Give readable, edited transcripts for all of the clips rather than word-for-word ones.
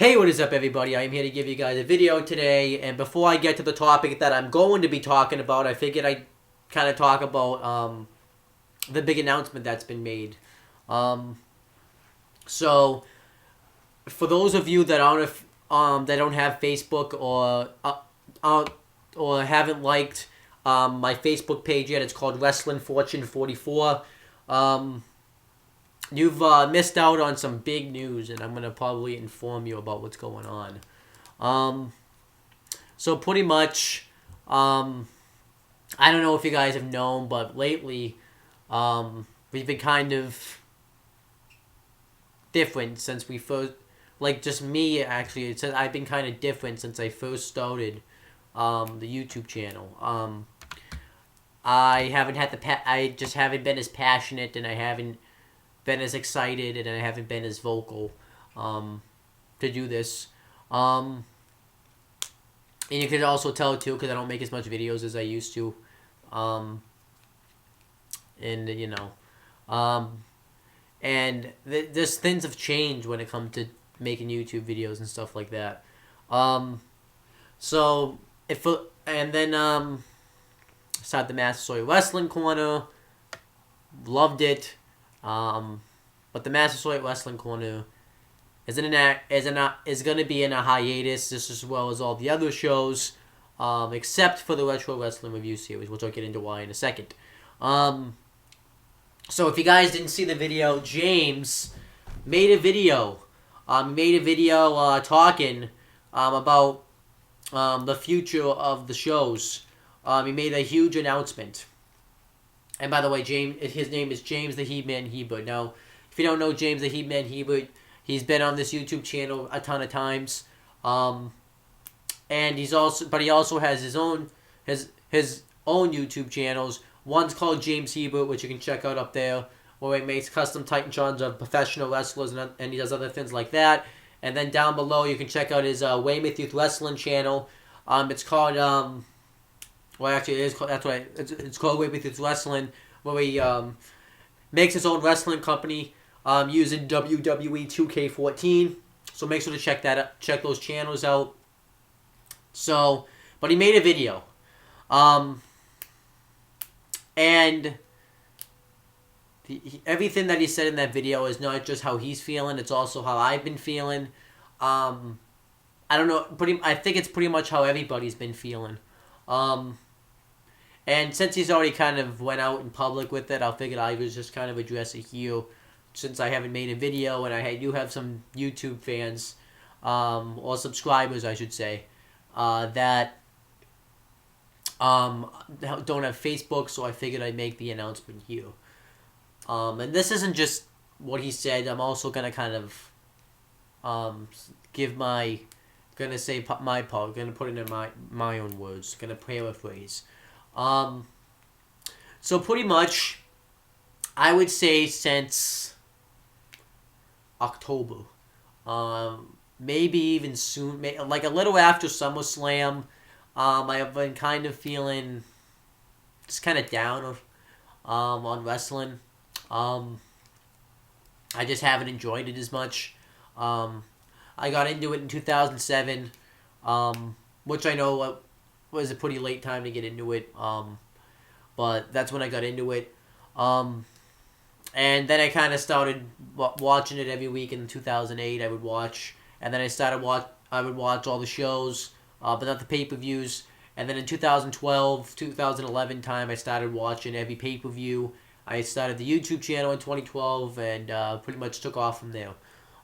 Hey, what is up, everybody? I'm here to give you guys a video today, and before I get to the topic that I'm going to be talking about, I figured I'd kind of talk about the big announcement that's been made. So, for those of you that that don't have Facebook or haven't liked my Facebook page yet, it's called Wrestling Fortune 44. You've missed out on some big news, and I'm going to probably inform you about what's going on. So pretty much, I don't know if you guys have known, but lately, we've been kind of different since we first, like just me actually, it says I've been kind of different since I first started the YouTube channel. I just haven't been as passionate, and I haven't been as excited, and I haven't been as vocal to do this. And you can also tell too, because I don't make as much videos as I used to. And you know, and there's things have changed when it comes to making YouTube videos and stuff like that. So and then started the Master Story Wrestling Corner. Loved it. But the Master Story Wrestling Corner is going to be in a hiatus, just as well as all the other shows, except for the Retro Wrestling Review Series, which I'll get into why in a second. So if you guys didn't see the video, James made a video. Talking about the future of the shows. He made a huge announcement. And by the way, his name is James the He-Man Hebert. Now, if you don't know James the He-Man Hebert, he's been on this YouTube channel a ton of times. And he also has his own YouTube channels. One's called James Hebert, which you can check out up there, where he makes custom Titantron of professional wrestlers and he does other things like that. And then down below, you can check out his Weymouth Youth Wrestling channel. It's called well, actually, it's called Weymouth Youth Wrestling, where he makes his own wrestling company using WWE 2K14. So make sure to check those channels out. So, but he made a video, and everything that he said in that video is not just how he's feeling; it's also how I've been feeling. I don't know. I think it's pretty much how everybody's been feeling. And since he's already kind of went out in public with it, I figured I was just kind of address it here, since I haven't made a video, and I do have some YouTube fans, or subscribers, I should say, that don't have Facebook, so I figured I'd make the announcement here. And this isn't just what he said. I'm also gonna kind of give my part, gonna put it in my own words, gonna paraphrase. So pretty much, I would say since October, maybe even soon, like a little after SummerSlam, I have been kind of feeling just kind of down on wrestling. I just haven't enjoyed it as much. I got into it in 2007, which I know was a pretty late time to get into it, but that's when I got into it. And then I kind of started watching it every week in 2008. I would watch, and then I would watch all the shows, but not the pay-per-views. And then in 2012, 2011 time, I started watching every pay-per-view. I started the YouTube channel in 2012, and pretty much took off from there.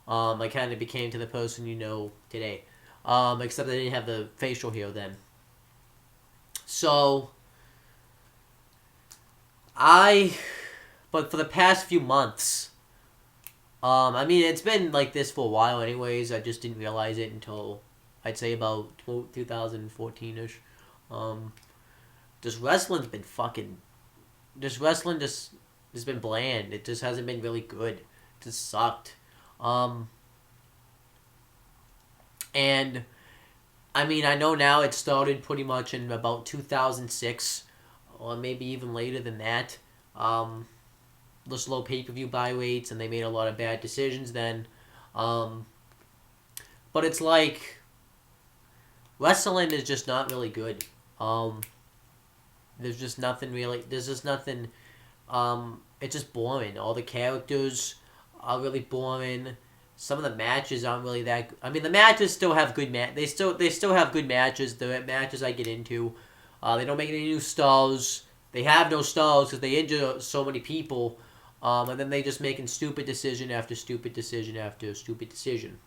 I kind of became to the person you know today, except I didn't have the facial hair then. So, but for the past few months, I mean, it's been like this for a while anyways. I just didn't realize it until, I'd say, about 2014-ish. Just wrestling's been wrestling just has been bland. It just hasn't been really good. It just sucked. And I mean, I know now it started pretty much in about 2006, or maybe even later than that. The low pay-per-view buy rates, and they made a lot of bad decisions then. But it's like wrestling is just not really good. There's just nothing really. There's just nothing. It's just boring. All the characters are really boring. Some of the matches aren't really that. I mean, the matches still have good They still have good matches. The matches I get into, they don't make any new stars. They have no stars because they injure so many people, and then they just making stupid decision after stupid decision after stupid decision.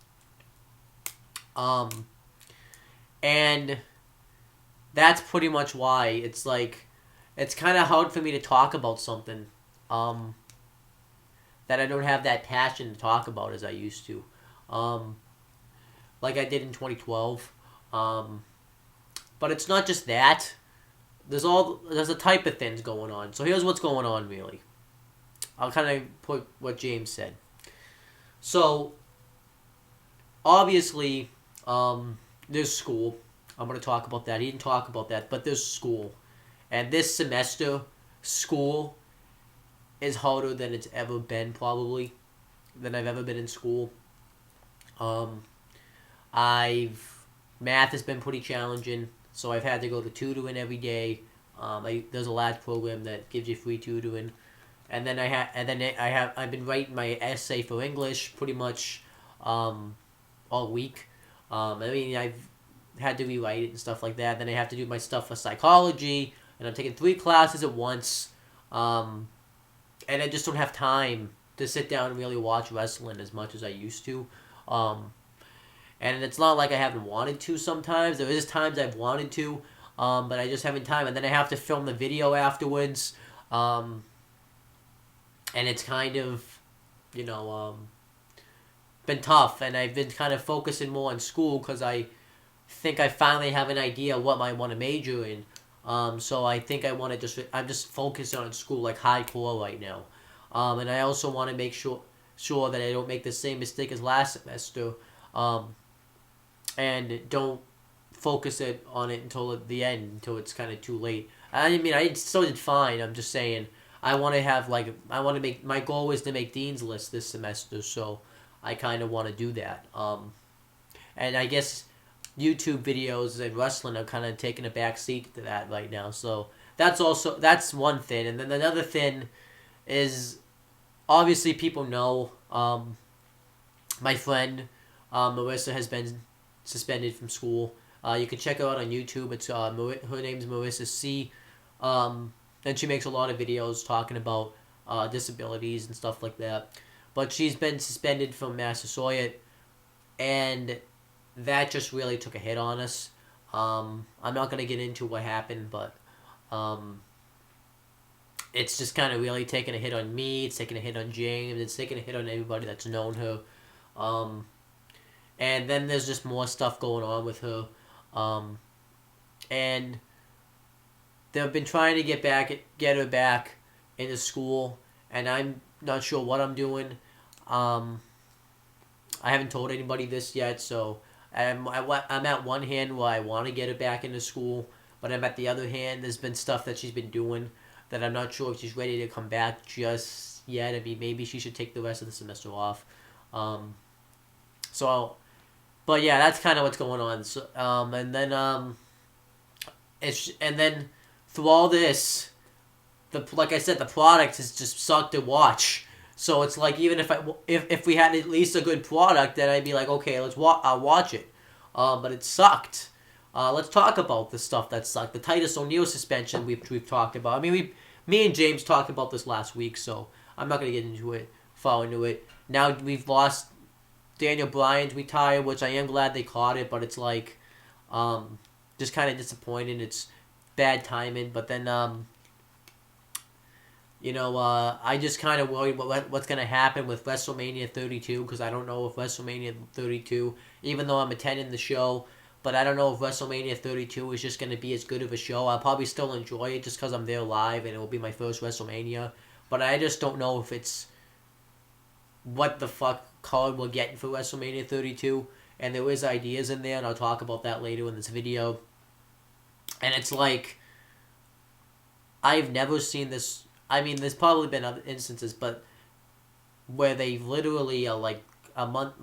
And that's pretty much why it's like it's kind of hard for me to talk about something that I don't have that passion to talk about as I used to, like I did in 2012. But it's not just that. There's a type of things going on. So here's what's going on really. I'll kind of put what James said. So obviously, there's school. I'm going to talk about that. He didn't talk about that, but there's school. And this semester, school is harder than it's ever been, probably, than I've ever been in school. Math has been pretty challenging, so I've had to go to tutoring every day. There's a lab program that gives you free tutoring, and then I've been writing my essay for English pretty much all week. I've had to rewrite it and stuff like that. Then I have to do my stuff for psychology, and I'm taking 3 classes at once. And I just don't have time to sit down and really watch wrestling as much as I used to. And it's not like I haven't wanted to sometimes. There is times I've wanted to, but I just haven't time. And then I have to film the video afterwards. And it's kind of, been tough. And I've been kind of focusing more on school because I think I finally have an idea what I want to major in. So I think I'm just focused on school like hardcore right now. And I also want to make sure that I don't make the same mistake as last semester. And don't focus on it until the end, until it's kind of too late. I still did fine. I'm just saying my goal is to make Dean's List this semester, so I kind of want to do that. And I guess YouTube videos and wrestling are kind of taking a back seat to that right now. So that's one thing. And then another thing is, obviously people know my friend Marissa has been suspended from school. You can check her out on YouTube. It's her name's Marissa C. And she makes a lot of videos talking about disabilities and stuff like that. But she's been suspended from Massasoit, and that just really took a hit on us. I'm not going to get into what happened, but it's just kind of really taking a hit on me. It's taking a hit on James. It's taking a hit on everybody that's known her. And then there's just more stuff going on with her. And they've been trying to get her back into school, and I'm not sure what I'm doing. I haven't told anybody this yet, so I'm at one hand where I want to get her back into school, but I'm at the other hand, there's been stuff that she's been doing that I'm not sure if she's ready to come back just yet. I mean, maybe she should take the rest of the semester off. But yeah, that's kind of what's going on. So, and then through all this, like I said, the product has just sucked to watch. So it's like, even if we had at least a good product, then I'd be like, okay, I'll watch it. But it sucked. Let's talk about the stuff that sucked. The Titus O'Neil suspension we've talked about. I mean, me and James talked about this last week, so I'm not going to get into it, fall into it. Now we've lost Daniel Bryan's retired, which I am glad they caught it, but it's like, just kind of disappointing. It's bad timing, but then, I just kind of worry what's going to happen with WrestleMania 32, because I don't know if WrestleMania 32, even though I'm attending the show, but I don't know if WrestleMania 32 is just going to be as good of a show. I'll probably still enjoy it just because I'm there live and it will be my first WrestleMania, but I just don't know if it's what the fuck card we're getting for WrestleMania 32, and there is ideas in there, and I'll talk about that later in this video. And it's like, I've never seen this. I mean, there's probably been other instances, but where they literally are like a month,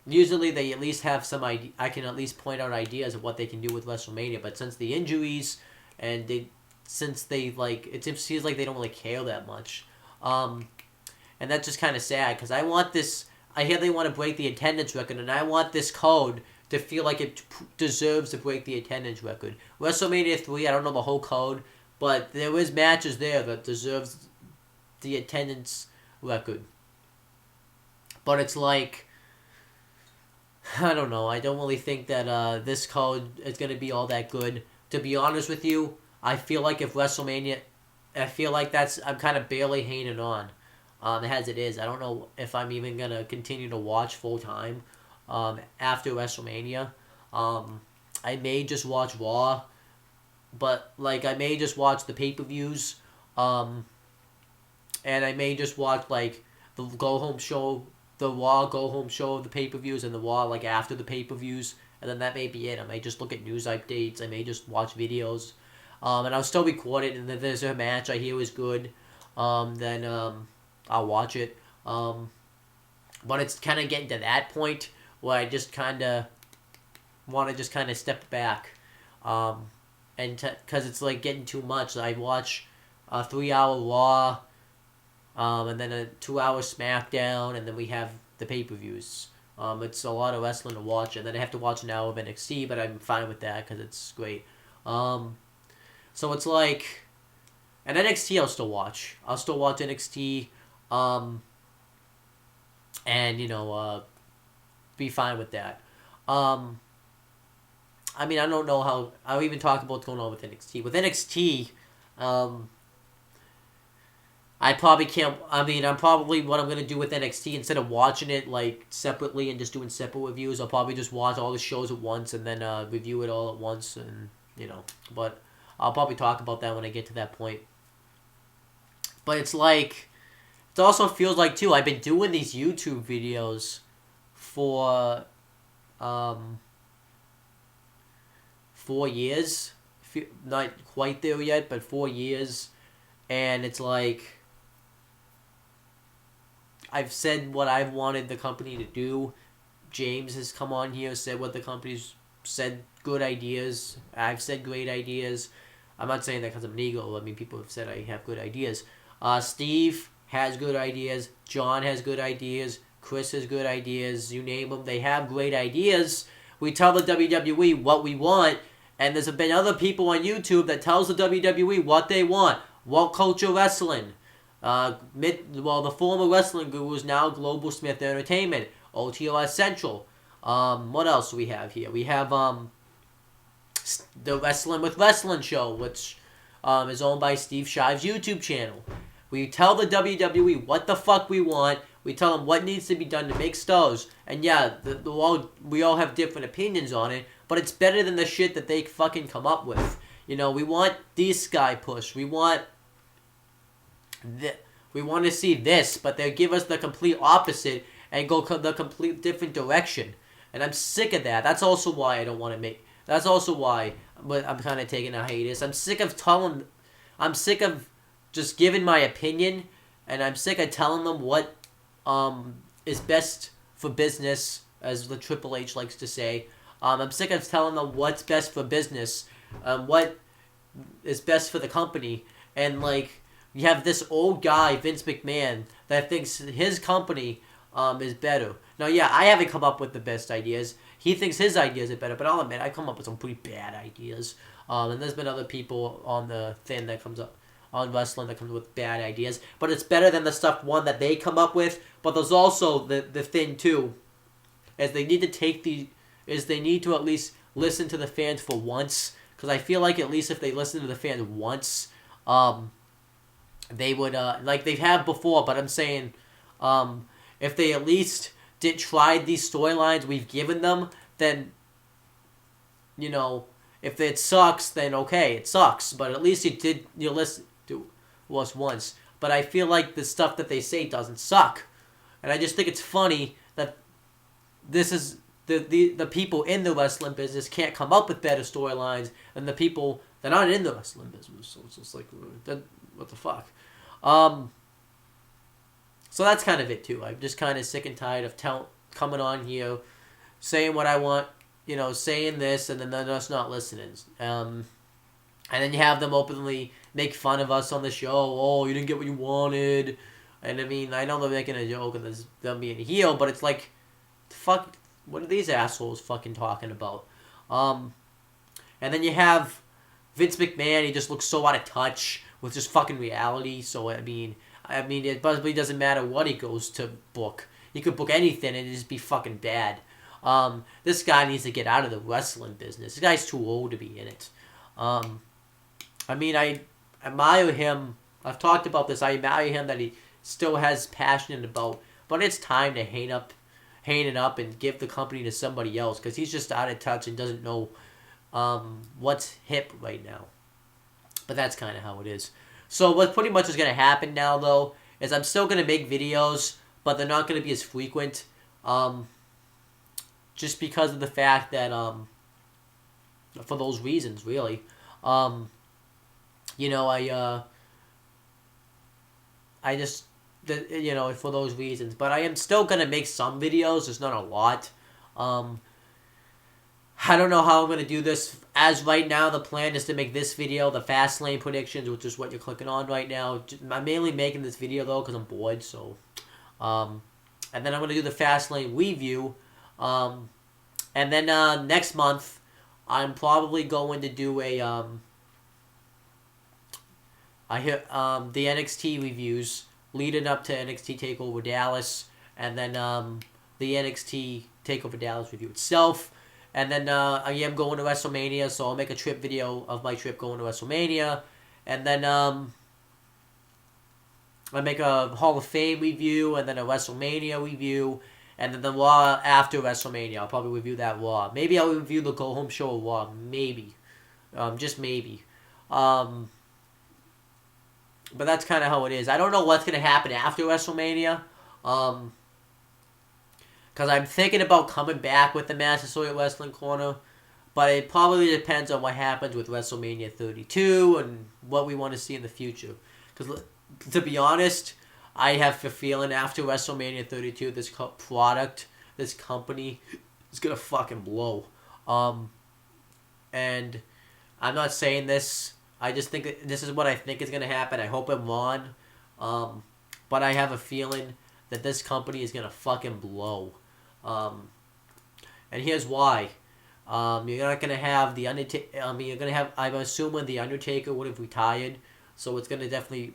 usually they at least have some idea. I can at least point out ideas of what they can do with WrestleMania. But since the injuries and since they like, it seems like they don't really care that much. And that's just kind of sad because I want this. I hear they want to break the attendance record, and I want this code to feel like it deserves to break the attendance record. WrestleMania 3, I don't know the whole code, but there is matches there that deserves the attendance record. But it's like, I don't know. I don't really think that this code is going to be all that good. To be honest with you, I feel like if WrestleMania, I'm kind of barely hanging on. As it is, I don't know if I'm even gonna continue to watch full time after WrestleMania. I may just watch Raw, but like I may just watch the pay-per-views, and I may just watch like the go home show, the Raw go home show of the pay-per-views, and the Raw like after the pay-per-views, and then that may be it. I may just look at news updates. I may just watch videos, and I'll still record it. And if there's a match I hear is good, then I'll watch it. But it's kind of getting to that point where I just kind of want to just kind of step back. And because it's like getting too much. I watch a 3-hour Raw, and then a 2-hour SmackDown, and then we have the pay-per-views. It's a lot of wrestling to watch, and then I have to watch an hour of NXT, but I'm fine with that because it's great. So it's like, and NXT I'll still watch. I'll still watch NXT. And be fine with that. I mean, I don't know how I'll even talk about what's going on with NXT. With NXT, I probably can't. I mean, what I'm gonna do with NXT, instead of watching it like separately and just doing separate reviews, I'll probably just watch all the shows at once and then review it all at once, and But I'll probably talk about that when I get to that point. But it's like, it also feels like too, I've been doing these YouTube videos for 4 years. Not quite there yet, but 4 years. And it's like, I've said what I've wanted the company to do. James has come on here, said what the company's said, good ideas. I've said great ideas. I'm not saying that because I'm an ego. I mean, people have said I have good ideas. Steve has good ideas. John has good ideas. Chris has good ideas. You name them, they have great ideas. We tell the WWE what we want, and there's been other people on YouTube that tells the WWE what they want. What Culture Wrestling. The former wrestling guru is now Global Smith Entertainment. OTLS Central. What else do we have here? We have the Wrestling with Wrestling show, which is owned by Steve Shive's YouTube channel. We tell the WWE what the fuck we want. We tell them what needs to be done to make stars. And yeah, we all have different opinions on it, but it's better than the shit that they fucking come up with. We want this guy push. We want to see this, but they give us the complete opposite and go the complete different direction. And I'm sick of that. That's also why I don't want to make... That's also why I'm kind of taking a hiatus. I'm sick of just giving my opinion, and I'm sick of telling them what is best for business, as the Triple H likes to say. I'm sick of telling them what's best for business, what is best for the company, and like, you have this old guy, Vince McMahon, that thinks his company is better. Now, yeah, I haven't come up with the best ideas. He thinks his ideas are better, but I'll admit, I come up with some pretty bad ideas. And there's been other people on the thing that comes up, on wrestling, that comes with bad ideas. But it's better than the stuff, that they come up with. But there's also the thing, too, is they need to at least listen to the fans for once. Because I feel like at least if they listen to the fans once, they would, like they have before, but I'm saying, if they at least tried these storylines we've given them, then, if it sucks, then okay, it sucks. But at least you listen to us once. But I feel like the stuff that they say doesn't suck. And I just think it's funny that this is, the people in the wrestling business can't come up with better storylines than the people that aren't in the wrestling business. So it's just like, what the fuck? So that's kind of it too. I'm just kind of sick and tired of coming on here, saying what I want, saying this, and then they're just not listening. And then you have them openly make fun of us on the show. Oh, you didn't get what you wanted. And I mean, I know they're making a joke and there's them being a heel, but it's like, fuck, what are these assholes fucking talking about? And then you have Vince McMahon. He just looks so out of touch with just fucking reality. So I mean, it probably doesn't matter what he goes to book. He could book anything and it'd just be fucking bad. This guy needs to get out of the wrestling business. This guy's too old to be in it. I mean, I admire him. I've talked about this. I admire him that he still has passion about, but it's time to hang it up and give the company to somebody else because he's just out of touch and doesn't know what's hip right now. But that's kind of how it is. So what pretty much is going to happen now, though, is I'm still going to make videos, but they're not going to be as frequent, just because of the fact that for those reasons, really. I just, for those reasons. But I am still going to make some videos. There's not a lot. I don't know how I'm going to do this. As right now, the plan is to make this video, the Fastlane predictions, which is what you're clicking on right now. I'm mainly making this video, though, because I'm bored. So, and then I'm going to do the Fastlane review. And then next month, I'm probably going to do the NXT reviews leading up to NXT TakeOver Dallas, and then the NXT TakeOver Dallas review itself. And then I am going to WrestleMania, so I'll make a trip video of my trip going to WrestleMania. And then I make a Hall of Fame review, and then a WrestleMania review, and then the Raw after WrestleMania. I'll probably review that Raw. Maybe I'll review the Go Home Show Raw. Maybe. Just maybe. But that's kind of how it is. I don't know what's going to happen after WrestleMania. Because I'm thinking about coming back with the Massasoit Wrestling Corner. But it probably depends on what happens with WrestleMania 32 and what we want to see in the future. Because, to be honest, I have a feeling after WrestleMania 32, this product, this company, is going to fucking blow. And I'm not saying this. I just think that this is what I think is going to happen. I hope I'm wrong. But I have a feeling that this company is going to fucking blow. And here's why. You're not going to have the Undertaker. You're going to have, I'm assuming the Undertaker would have retired. So it's going to definitely,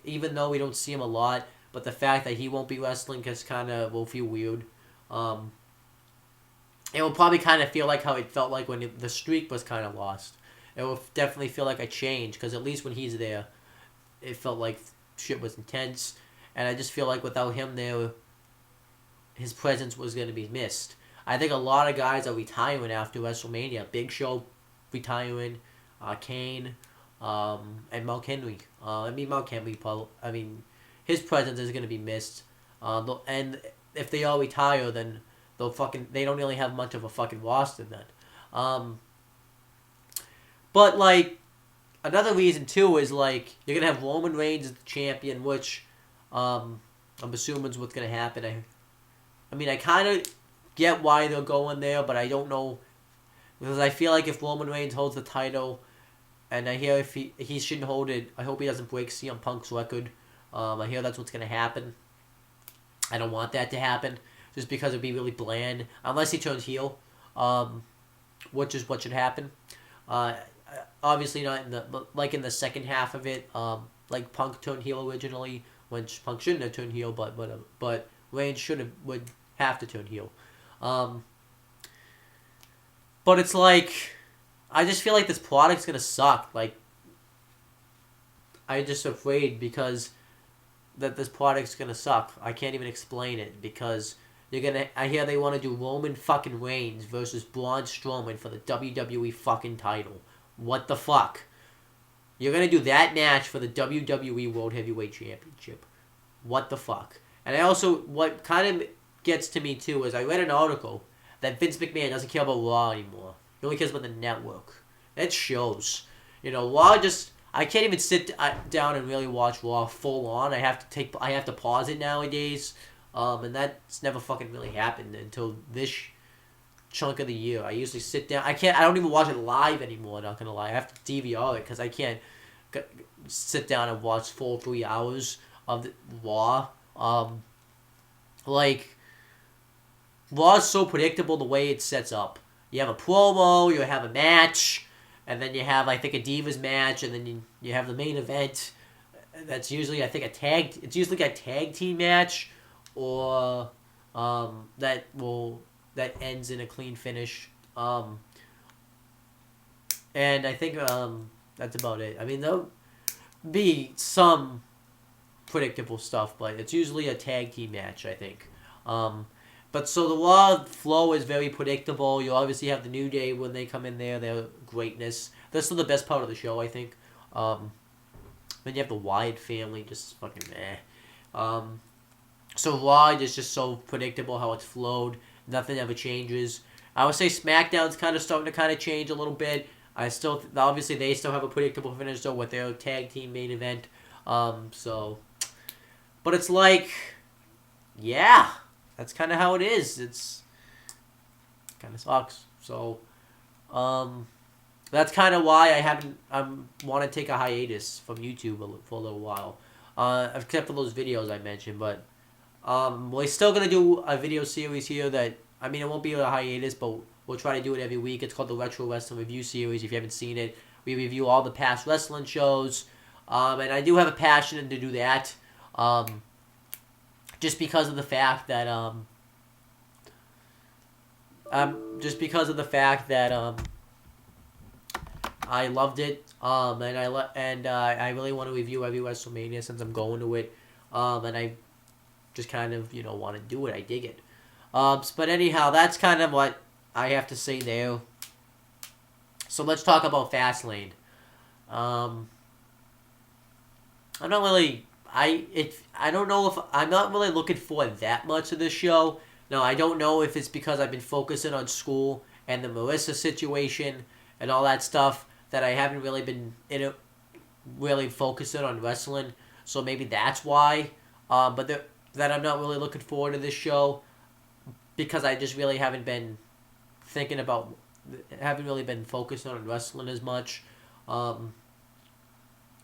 even though we don't see him a lot, but the fact that he won't be wrestling because kind of will feel weird. It will probably kind of feel like how it felt like when the streak was kind of lost. It will definitely feel like a change because at least when he's there, it felt like shit was intense. And I just feel like without him there, his presence was going to be missed. I think a lot of guys are retiring after WrestleMania. Big Show retiring, Kane, and Mark Henry. Mark Henry, his presence is going to be missed. And if they all retire, then they don't really have much of a fucking roster then. But, another reason, too, is, you're going to have Roman Reigns as the champion, which, I'm assuming is what's going to happen. I kind of get why they're going there, but I don't know, because I feel like if Roman Reigns holds the title, and I hear if he shouldn't hold it, I hope he doesn't break CM Punk's record. I hear that's what's going to happen. I don't want that to happen, just because it'd be really bland, unless he turns heel, which is what should happen. Obviously not in the second half of it, like Punk turned heel originally, when Punk shouldn't have turned heel, but Reigns would have to turn heel. But it's I just feel like this product's gonna suck. I'm just afraid because that this product's gonna suck. I can't even explain it because I hear they want to do Roman fucking Reigns versus Braun Strowman for the WWE fucking title. What the fuck? You're gonna do that match for the WWE World Heavyweight Championship. What the fuck? And what kind of gets to me too is I read an article that Vince McMahon doesn't care about Raw anymore. He only cares about the network. It shows. Raw I can't even sit down and really watch Raw full on. I have to pause it nowadays. And that's never fucking really happened until this chunk of the year. I usually sit down. I don't even watch it live anymore. Not gonna lie. I have to DVR it because I can't sit down and watch full 3 hours of the Raw. Like Raw is so predictable the way it sets up. You have a promo, you have a match, and then you have, I think, a Divas match, and then you have the main event. That's usually, I think, it's usually a tag team match, or that ends in a clean finish. And I think that's about it. I mean, there'll be some predictable stuff, but it's usually a tag team match, I think. But so the Raw flow is very predictable. You obviously have the New Day when they come in there, their greatness. That's still the best part of the show, I think. Then you have the Wyatt family, just fucking meh. So Raw is just so predictable how it's flowed. Nothing ever changes. I would say SmackDown's kind of starting to kind of change a little bit. Obviously they still have a predictable finish though with their tag team main event. But it's like, yeah. That's kind of how it is. It's kind of sucks. So, that's kind of why I want to take a hiatus from YouTube for a little while. Except for those videos I mentioned, but we're still gonna do a video series here that, I mean, it won't be a hiatus, but we'll try to do it every week. It's called the Retro Wrestling Review Series. If you haven't seen it, we review all the past wrestling shows, and I do have a passion to do that. Just because of the fact that I loved it, and I really want to review every WrestleMania since I'm going to it, and I just kind of want to do it. I dig it. But anyhow, that's kind of what I have to say there. So let's talk about Fastlane. I'm not really. I don't know if I'm not really looking forward that much of this show. No, I don't know if it's because I've been focusing on school and the Melissa situation and all that stuff that I haven't really been really focusing on wrestling. So maybe that's why. But that I'm not really looking forward to this show because I just really haven't been haven't really been focusing on wrestling as much. So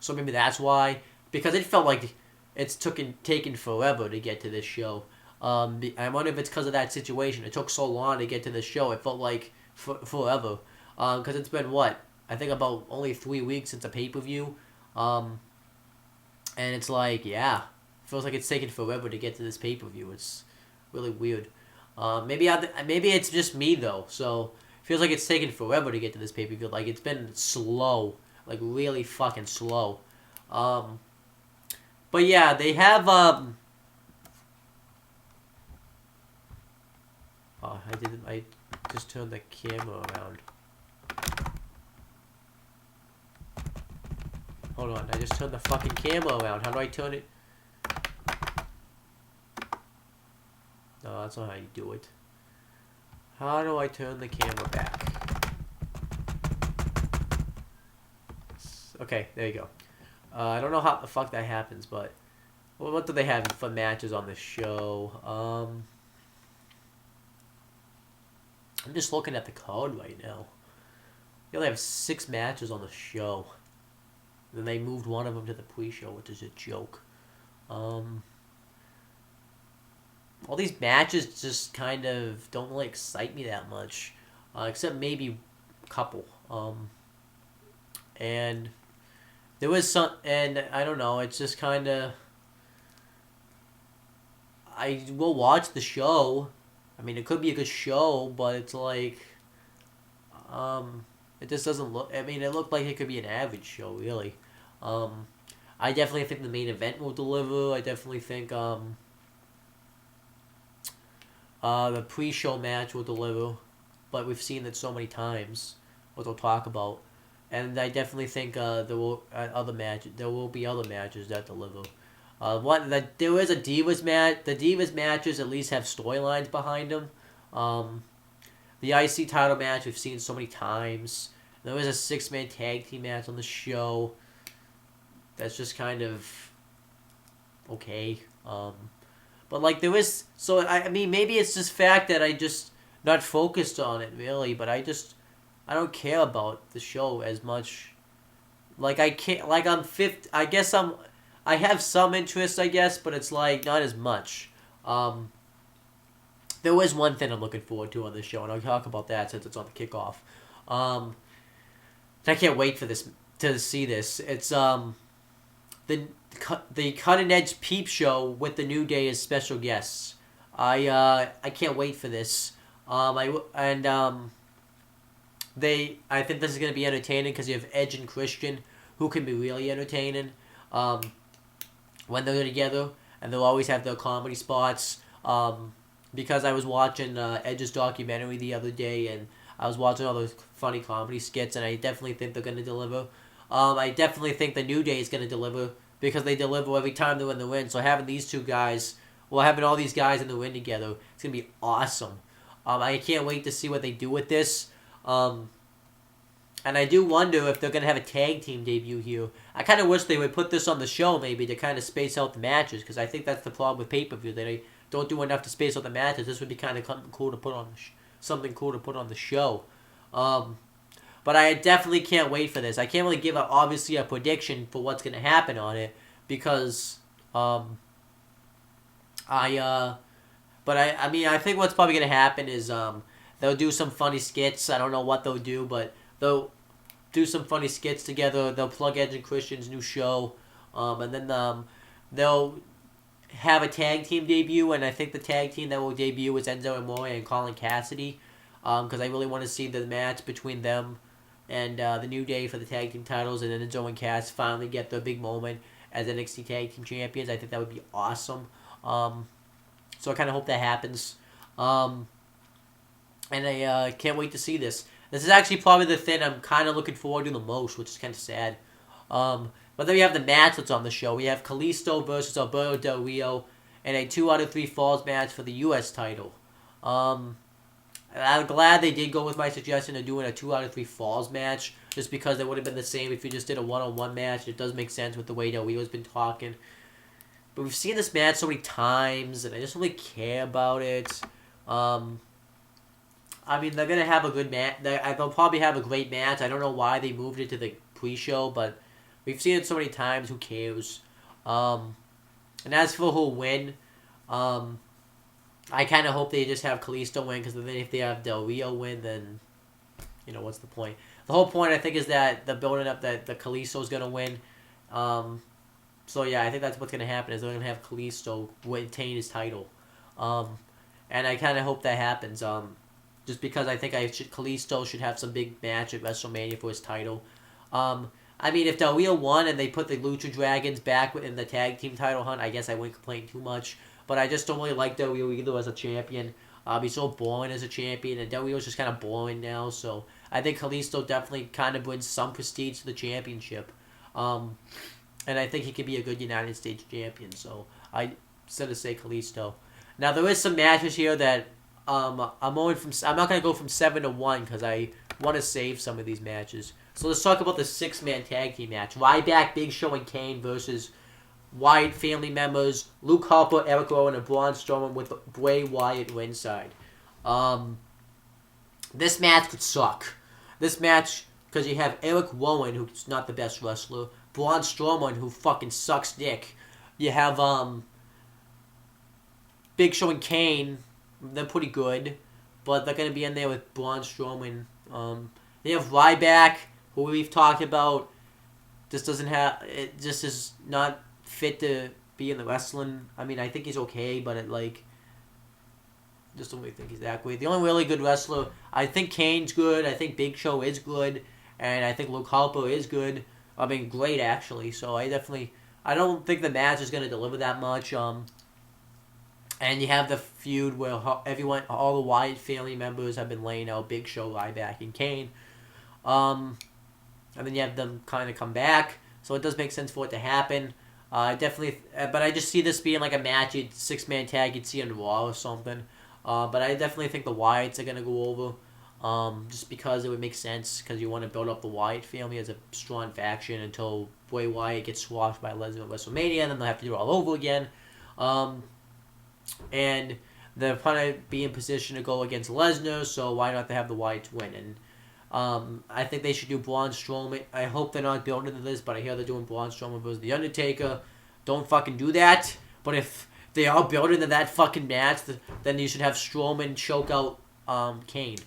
maybe that's why. Because it felt like it's taken forever to get to this show. I wonder if it's because of that situation. It took so long to get to this show. It felt like forever. Because it's been, I think about only 3 weeks since a pay-per-view. And it's like, yeah. It feels like it's taken forever to get to this pay-per-view. It's really weird. Maybe it's just me, though. So, it feels like it's taken forever to get to this pay-per-view. Like, it's been slow. Like, really fucking slow. But yeah, they have I just turned the camera around. Hold on, I just turned the fucking camera around. How do I turn it? No, that's not how you do it. How do I turn the camera back? Okay, there you go. I don't know how the fuck that happens, but what do they have for matches on the show? I'm just looking at the card right now. They only have 6 matches on the show. Then they moved one of them to the pre-show, which is a joke. All these matches just kind of don't really excite me that much, except maybe a couple. And there was some, and I don't know, it's just kind of, I will watch the show. I mean, it could be a good show, but it's like, it just doesn't look, I mean, it looked like it could be an average show, really. I definitely think the main event will deliver. I definitely think, the pre-show match will deliver, but we've seen it so many times, what we'll talk about. And I definitely think there will be other matches that deliver. There is a Divas match. The Divas matches at least have storylines behind them. The IC title match we've seen so many times. There is a 6-man tag team match on the show. That's just kind of okay. But But like there is, so I mean maybe it's just fact that I just not focused on it really, but I don't care about the show as much. Like I can't, like I'm fifth. I guess I have some interest, I guess, but it's like not as much. Um, there was one thing I'm looking forward to on this show, and I'll talk about that since it's on the kickoff. Um, I can't wait for this to see this. It's the Cutting Edge Peep Show with the New Day as special guests. I can't wait for this. I think this is gonna be entertaining because you have Edge and Christian, who can be really entertaining, when they're together, and they'll always have their comedy spots. Because I was watching Edge's documentary the other day, and I was watching all those funny comedy skits, and I definitely think they're gonna deliver. I definitely think the New Day is gonna deliver because they deliver every time they're in the ring. So having these two guys, having all these guys in the ring together, it's gonna be awesome. I can't wait to see what they do with this. And I do wonder if they're going to have a tag team debut here. I kind of wish they would put this on the show maybe to kind of space out the matches, because I think that's the problem with pay-per-view. They don't do enough to space out the matches. This would be kind of something cool to put on the show. But I definitely can't wait for this. I can't really give obviously a prediction for what's going to happen on it, because I mean, I think what's probably going to happen is they'll do some funny skits. I don't know what they'll do, but they'll do some funny skits together. They'll plug Edge and Christian's new show, and then they'll have a tag team debut. And I think the tag team that will debut is Enzo Amore and Colin Cassidy, because I really want to see the match between them and the New Day for the tag team titles, and then Enzo and Cass finally get their big moment as NXT Tag Team Champions. I think that would be awesome. So I kind of hope that happens. And I can't wait to see this. This is actually probably the thing I'm kind of looking forward to the most, which is kind of sad. But then we have the match that's on the show. We have Kalisto versus Alberto Del Rio in a 2 out of 3 falls match for the U.S. title. I'm glad they did go with my suggestion of doing a 2 out of 3 falls match, just because it would have been the same if you just did a 1-on-1 match. It does make sense with the way Del Rio's been talking. But we've seen this match so many times, and I just don't really care about it. I mean, they're going to have a good match. They'll probably have a great match. I don't know why they moved it to the pre-show, but we've seen it so many times. Who cares? And as for who'll win, I kind of hope they just have Kalisto win, because then if they have Del Rio win, then, what's the point? The whole point, I think, is that they're building up that the Kalisto's going to win. So, yeah, I think that's what's going to happen, is they're going to have Kalisto retain his title. And I kind of hope that happens. Just because I think Kalisto should have some big match at WrestleMania for his title. I mean, if Del Rio won and they put the Lucha Dragons back in the tag team title hunt, I guess I wouldn't complain too much. But I just don't really like Del Rio either as a champion. He's so boring as a champion, and Del Rio's just kind of boring now. So I think Kalisto definitely kind of brings some prestige to the championship. And I think he could be a good United States champion. So I said to say Kalisto. Now there is some matches here that I'm not gonna go from 7 to 1 because I want to save some of these matches. So let's talk about the 6-man tag team match: Ryback, Big Show, and Kane versus Wyatt family members Luke Harper, Eric Owen, and Braun Strowman with Bray Wyatt ringside. This match could suck. This match, because you have Eric Rowan, who's not the best wrestler, Braun Strowman, who fucking sucks dick. You have Big Show and Kane. They're pretty good, but they're going to be in there with Braun Strowman. You have Ryback, who we've talked about. Just is not fit to be in the wrestling. I mean, I think he's okay, but just don't really think he's that great. The only really good wrestler, I think Kane's good. I think Big Show is good, and I think Luke Harper is good. I mean, great actually. So I don't think the match is going to deliver that much. And you have the feud where all the Wyatt family members have been laying out Big Show, Ryback, and Kane. And then you have them kind of come back. So it does make sense for it to happen. But I just see this being like a match, 6-man tag you'd see on Raw or something. But I definitely think the Wyatts are going to go over. Just because it would make sense, because you want to build up the Wyatt family as a strong faction until Bray Wyatt gets squashed by Lesnar at WrestleMania, and then they'll have to do it all over again. and they're going to be in position to go against Lesnar, so why not they have the Wyatts win? And I think they should do Braun Strowman. I hope they're not building to this, but I hear they're doing Braun Strowman versus The Undertaker. Don't fucking do that. But if they are building to that fucking match, then you should have Strowman choke out Kane.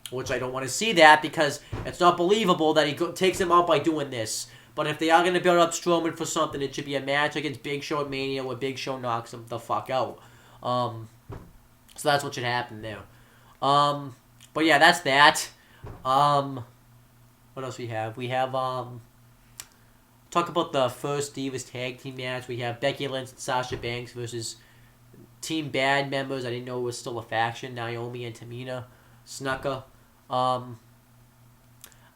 Which I don't want to see that because it's not believable that he takes him out by doing this. But if they are going to build up Strowman for something, it should be a match against Big Show at Mania where Big Show knocks him the fuck out. So that's what should happen there. But yeah, that's that. What else we have? We have, talk about the first Divas tag team match. We have Becky Lynch and Sasha Banks versus Team Bad members. I didn't know it was still a faction. Naomi and Tamina Snuka. I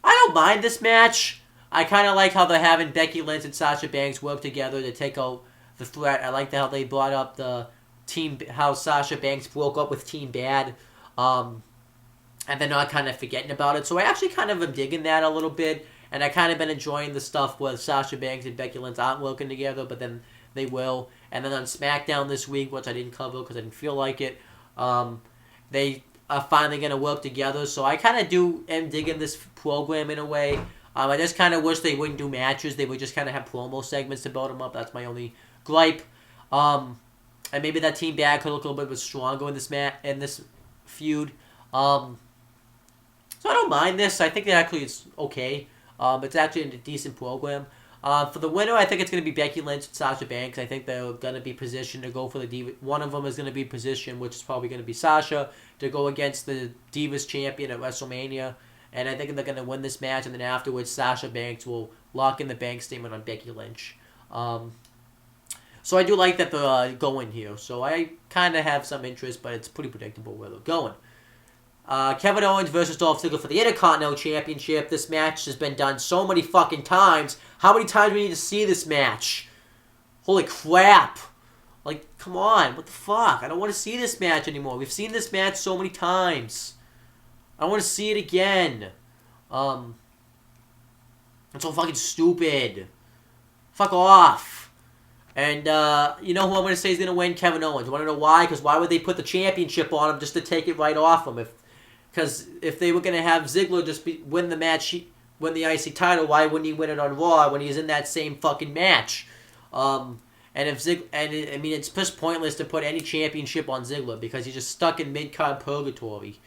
don't mind this match. I kind of like how they're having Becky Lynch and Sasha Banks work together to take out the threat. I like how they brought up the team, how Sasha Banks broke up with Team Bad. And they're not kind of forgetting about it. So I actually kind of am digging that a little bit. And I kind of been enjoying the stuff where Sasha Banks and Becky Lynch aren't working together, but then they will. And then on SmackDown this week, which I didn't cover because I didn't feel like it, they are finally going to work together. So I kind of am digging this program in a way. I just kind of wish they wouldn't do matches. They would just kind of have promo segments to build them up. That's my only gripe. And maybe that Team Bad could look a little bit stronger in this feud. So I don't mind this. I think that actually it's okay. It's actually a decent program. For the winner, I think it's going to be Becky Lynch and Sasha Banks. I think they're going to be positioned to go for the Divas. One of them is going to be positioned, which is probably going to be Sasha, to go against the Divas champion at WrestleMania. And I think they're going to win this match, and then afterwards, Sasha Banks will lock in the bank statement on Becky Lynch. So I do like that they're going here. So I kind of have some interest, but it's pretty predictable where they're going. Kevin Owens versus Dolph Ziggler for the Intercontinental Championship. This match has been done so many fucking times. How many times do we need to see this match? Holy crap. Like, come on. What the fuck? I don't want to see this match anymore. We've seen this match so many times. I want to see it again. It's so fucking stupid. Fuck off. And, you know who I'm going to say is going to win? Kevin Owens. You want to know why? Because why would they put the championship on him just to take it right off him? Because if they were going to have Ziggler just win the match, win the IC title, why wouldn't he win it on Raw when he's in that same fucking match? And if it's just pointless to put any championship on Ziggler because he's just stuck in mid-card purgatory.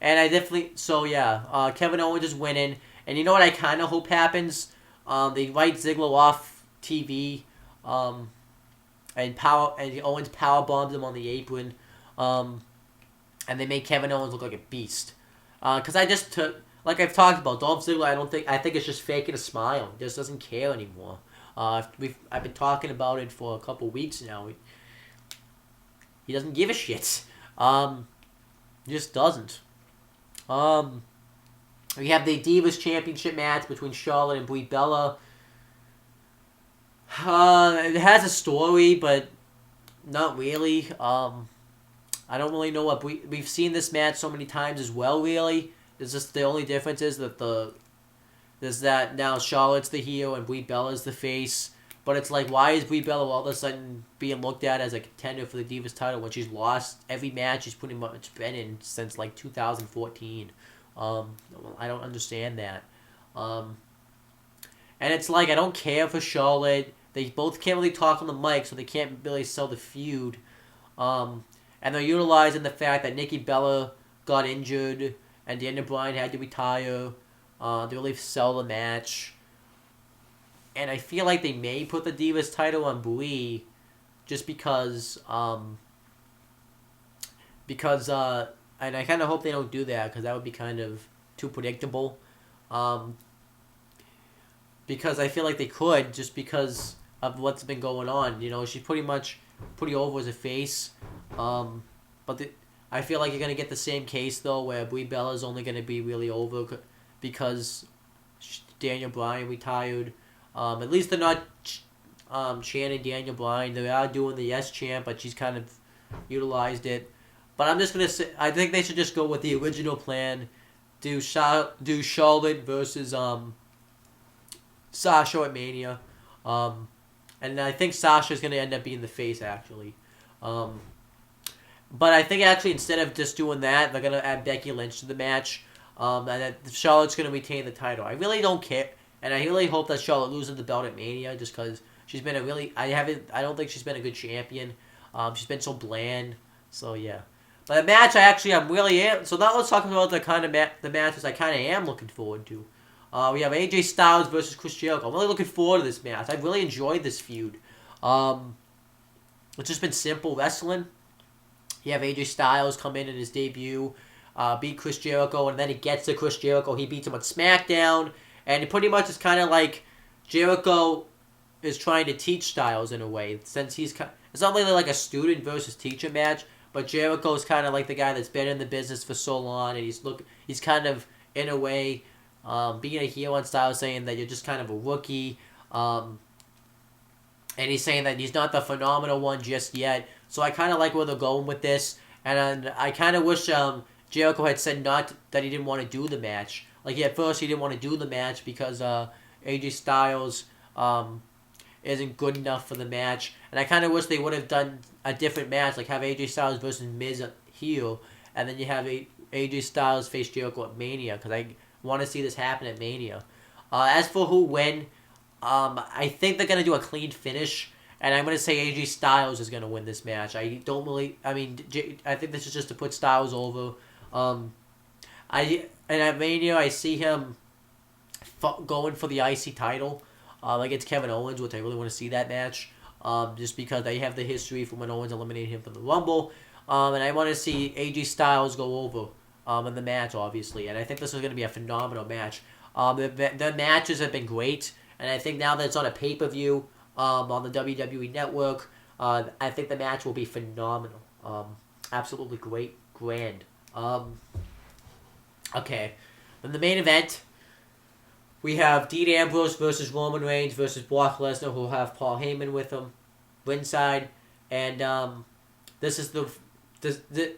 And I definitely... So, yeah. Kevin Owens is winning. And you know what I kind of hope happens? They write Ziggler off TV. And Owens power bombs him on the apron. And they make Kevin Owens look like a beast. Because like I've talked about, Dolph Ziggler, I think it's just faking a smile. He just doesn't care anymore. I've been talking about it for a couple weeks now. He doesn't give a shit. He just doesn't. We have the Divas Championship match between Charlotte and Brie Bella. It has a story, but not really. I don't really know what we've seen this match so many times as well. Really, it's just the only difference is that now Charlotte's the heel and Brie Bella's the face. But it's like, why is Brie Bella all of a sudden being looked at as a contender for the Divas title when she's lost every match she's pretty much been in since like 2014? I don't understand that. And it's like, I don't care for Charlotte. They both can't really talk on the mic, so they can't really sell the feud. And they're utilizing the fact that Nikki Bella got injured and Daniel Bryan had to retire to really sell the match. And I feel like they may put the Divas title on Brie just because and I kind of hope they don't do that because that would be kind of too predictable. Because I feel like they could just because of what's been going on. You know, she's pretty over as a face. But I feel like you're going to get the same case, though, where Brie Bella is only going to be really over because Daniel Bryan retired. At least they're not chanting Daniel Bryan. They are doing the yes chant, but she's kind of utilized it. But I'm just going to say, I think they should just go with the original plan. Do Charlotte versus Sasha at Mania. And I think Sasha's going to end up being the face, actually. But I think actually instead of just doing that, they're going to add Becky Lynch to the match. And that Charlotte's going to retain the title. I really don't care. And I really hope that Charlotte loses the belt at Mania just because she's been a really... I don't think she's been a good champion. She's been so bland. So, yeah. But the match, I'm really... So now let's talk about the kind of the matches I kind of am looking forward to. We have AJ Styles versus Chris Jericho. I'm really looking forward to this match. I've really enjoyed this feud. It's just been simple wrestling. You have AJ Styles come in his debut, beat Chris Jericho, and then he gets to Chris Jericho. He beats him on SmackDown, and it pretty much is kind of like Jericho is trying to teach Styles in a way. Since it's not really like a student versus teacher match, but Jericho's kind of like the guy that's been in the business for so long, and he's kind of, in a way... being a heel on Styles, saying that you're just kind of a rookie, and he's saying that he's not the phenomenal one just yet. So I kind of like where they're going with this, and I kind of wish Jericho had said that he didn't want to do the match. Like at first he didn't want to do the match because AJ Styles isn't good enough for the match, and I kind of wish they would have done a different match, like have AJ Styles versus Miz heel, and then you have AJ Styles face Jericho at Mania, because I want to see this happen at Mania. As for who win, I think they're going to do a clean finish, and I'm going to say AJ Styles is going to win this match. I think this is just to put Styles over. And at Mania, I see him going for the IC title against Kevin Owens, which I really want to see that match, just because they have the history from when Owens eliminated him from the Rumble. And I want to see AJ Styles go over in the match, obviously. And I think this is going to be a phenomenal match. The matches have been great, and I think now that it's on a pay-per-view on the WWE Network, I think the match will be phenomenal. Absolutely great, grand. Okay, then the main event, we have Dean Ambrose versus Roman Reigns versus Brock Lesnar, who will have Paul Heyman with him ringside, and this is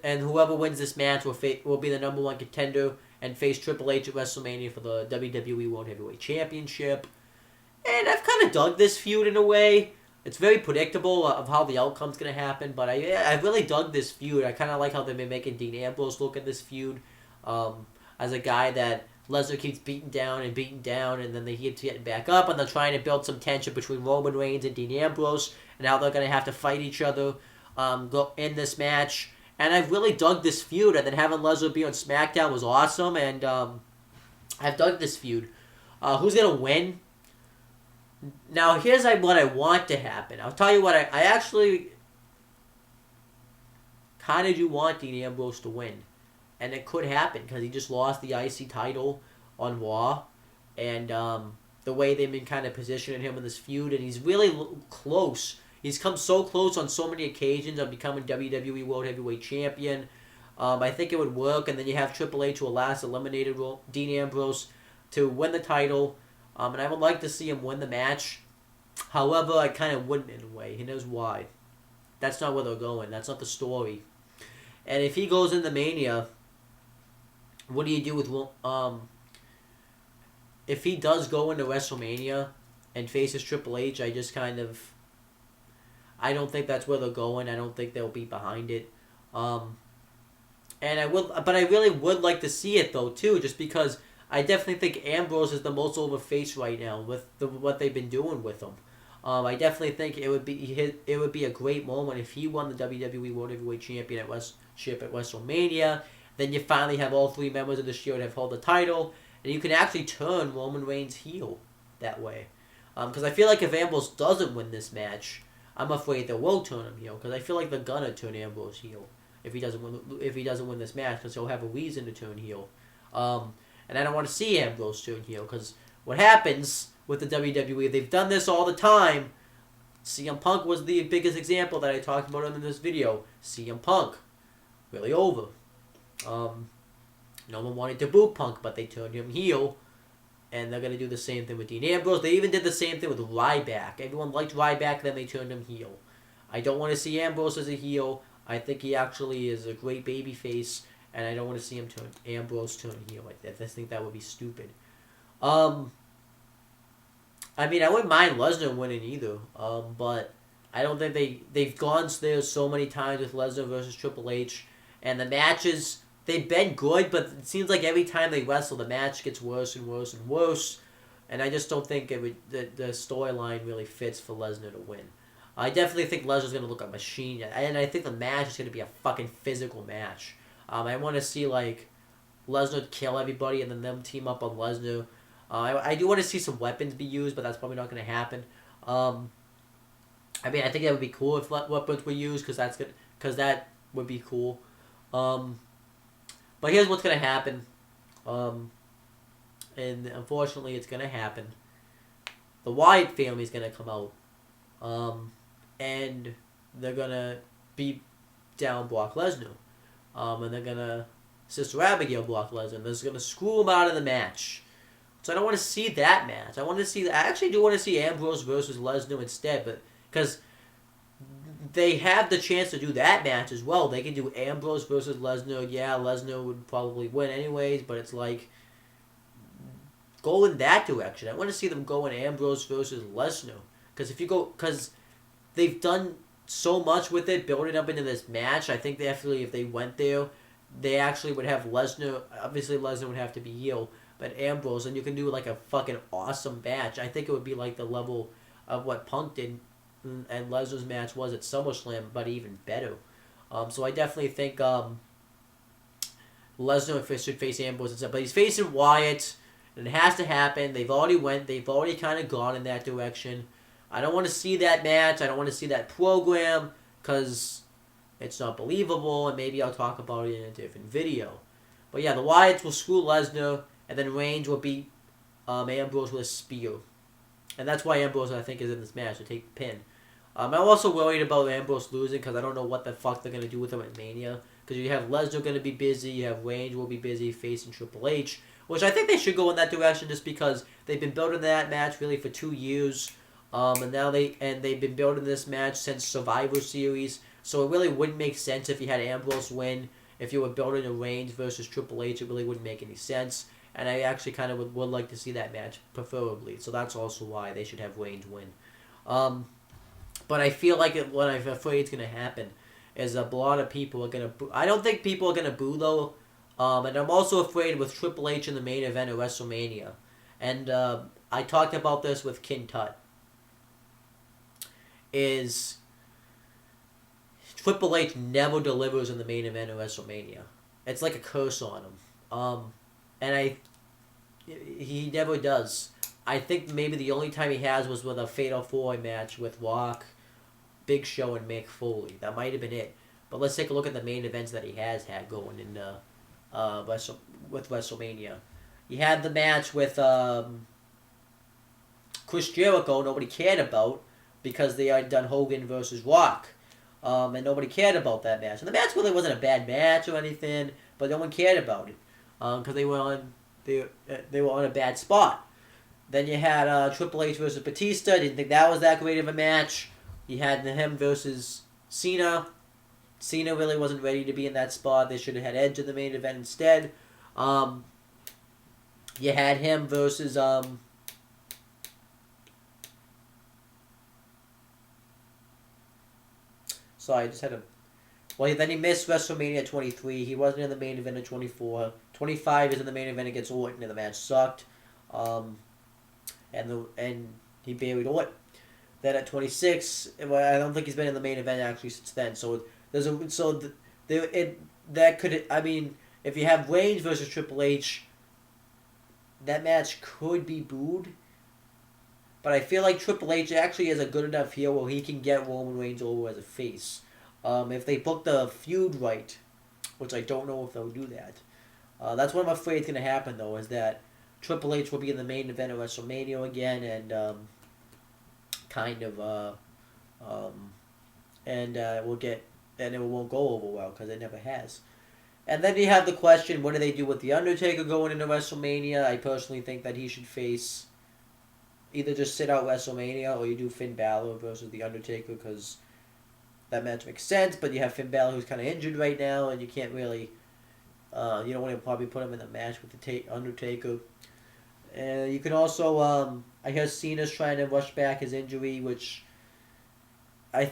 and whoever wins this match will be the number one contender and face Triple H at WrestleMania for the WWE World Heavyweight Championship. And I've kind of dug this feud in a way. It's very predictable of how the outcome's going to happen, but I really dug this feud. I kind of like how they've been making Dean Ambrose look at this feud as a guy that Lesnar keeps beating down, and then they keep getting back up, and they're trying to build some tension between Roman Reigns and Dean Ambrose, and how they're going to have to fight each other go in this match. And I've really dug this feud, and then having Lesnar be on SmackDown was awesome, and I've dug this feud. Who's going to win? Now, here's what I want to happen. I'll tell you what, I actually kind of do want Dean Ambrose to win. And it could happen, because he just lost the IC title on Raw. And the way they've been kind of positioning him in this feud, and he's really close. He's come so close on so many occasions of becoming WWE World Heavyweight Champion. I think it would work, and then you have Triple H, who will last eliminated Dean Ambrose to win the title. And I would like to see him win the match. However, I kind of wouldn't in a way. He knows why. That's not where they're going. That's not the story. And if he goes into Mania, what do you do with... if he does go into WrestleMania and faces Triple H, I just kind of... I don't think that's where they're going. I don't think they'll be behind it. But I really would like to see it, though, too, just because... I definitely think Ambrose is the most over face right now with what they've been doing with him. I definitely think it would be a great moment if he won the WWE World Heavyweight Championship at WrestleMania. Then you finally have all three members of the Shield have held the title, and you can actually turn Roman Reigns heel that way. Because I feel like if Ambrose doesn't win this match, I'm afraid they will turn him heel. Because I feel like they're gonna turn Ambrose heel if he doesn't win this match, because he'll have a reason to turn heel. And I don't want to see Ambrose turn heel, because what happens with the WWE, they've done this all the time. CM Punk was the biggest example that I talked about in this video. CM Punk, really over. No one wanted to boo Punk, but they turned him heel. And they're going to do the same thing with Dean Ambrose. They even did the same thing with Ryback. Everyone liked Ryback, then they turned him heel. I don't want to see Ambrose as a heel. I think he actually is a great babyface. And I don't want to see him Ambrose turn heel like that. I think that would be stupid. I mean, I wouldn't mind Lesnar winning either. But I don't think they've gone there so many times with Lesnar versus Triple H, and the matches they've been good, but it seems like every time they wrestle, the match gets worse and worse and worse. And I just don't think the storyline really fits for Lesnar to win. I definitely think Lesnar's going to look like a machine, and I think the match is going to be a fucking physical match. I want to see like Lesnar kill everybody and then them team up on Lesnar. I do want to see some weapons be used, but that's probably not going to happen. I mean, I think that would be cool if weapons were used because that would be cool. But here's what's going to happen. And unfortunately, it's going to happen. The Wyatt family is going to come out. And they're going to beat down Brock Lesnar. And they're going to Sister Abigail Brock Lesnar. And they're going to screw him out of the match. So I don't want to see that match. I actually do want to see Ambrose versus Lesnar instead, but because they have the chance to do that match as well. They can do Ambrose versus Lesnar. Yeah, Lesnar would probably win anyways, but it's like go in that direction. I want to see them go in Ambrose versus Lesnar because they've done so much with it, building up into this match. I think they actually, if they went there, they actually would have Lesnar. Obviously, Lesnar would have to be heel. But Ambrose, and you can do like a fucking awesome match. I think it would be like the level of what Punk did and Lesnar's match was at SummerSlam, but even better. So I definitely think Lesnar should face Ambrose instead. But he's facing Wyatt, and it has to happen. They've already kind of gone in that direction. I don't want to see that match. I don't want to see that program because it's not believable, and maybe I'll talk about it in a different video. But yeah, the Wyatts will screw Lesnar. And then Reigns will beat Ambrose with a spear. And that's why Ambrose, I think, is in this match to take the pin. I'm also worried about Ambrose losing because I don't know what the fuck they're going to do with him at Mania. Because you have Lesnar going to be busy, you have Reigns will be busy facing Triple H. Which I think they should go in that direction just because they've been building that match really for 2 years. And now they've been building this match since Survivor Series. So it really wouldn't make sense if you had Ambrose win. If you were building a Reigns versus Triple H, it really wouldn't make any sense. And I actually kind of would like to see that match, preferably. So that's also why they should have Reigns win. But I feel like what I'm afraid is going to happen is a lot of people are going to boo. I don't think people are going to boo, though. And I'm also afraid with Triple H in the main event of WrestleMania. And I talked about this with Kin Tut. Is Triple H never delivers in the main event of WrestleMania. It's like a curse on him. And he never does. I think maybe the only time he has was with a Fatal 4-Way match with Rock, Big Show, and Mick Foley. That might have been it. But let's take a look at the main events that he has had going in with WrestleMania. He had the match with Chris Jericho, nobody cared about, because they had done Hogan versus Rock. And nobody cared about that match. And the match really wasn't a bad match or anything, but no one cared about it. Because they were on a bad spot. Then you had Triple H versus Batista. Didn't think that was that great of a match. You had him versus Cena. Cena really wasn't ready to be in that spot. They should have had Edge in the main event instead. You had him versus sorry, I just had a. Well, then he missed WrestleMania 23. He wasn't in the main event of 24. 25 is in the main event against Orton, and the match sucked. And he buried Orton. Then at 26, I don't think he's been in the main event actually since then. So that could, I mean, if you have Reigns versus Triple H, that match could be booed. But I feel like Triple H actually is a good enough heel where he can get Roman Reigns over as a face. If they book the feud right, which I don't know if they'll do that. That's what I'm afraid is going to happen, though, is that Triple H will be in the main event of WrestleMania again, and it won't go over well because it never has. And then you have the question, what do they do with The Undertaker going into WrestleMania? I personally think that he should face, either just sit out WrestleMania or you do Finn Balor versus The Undertaker because that match makes sense, but you have Finn Balor who's kind of injured right now and you can't really, you don't want to probably put him in the match with the Undertaker. You can also, I hear Cena's trying to rush back his injury, which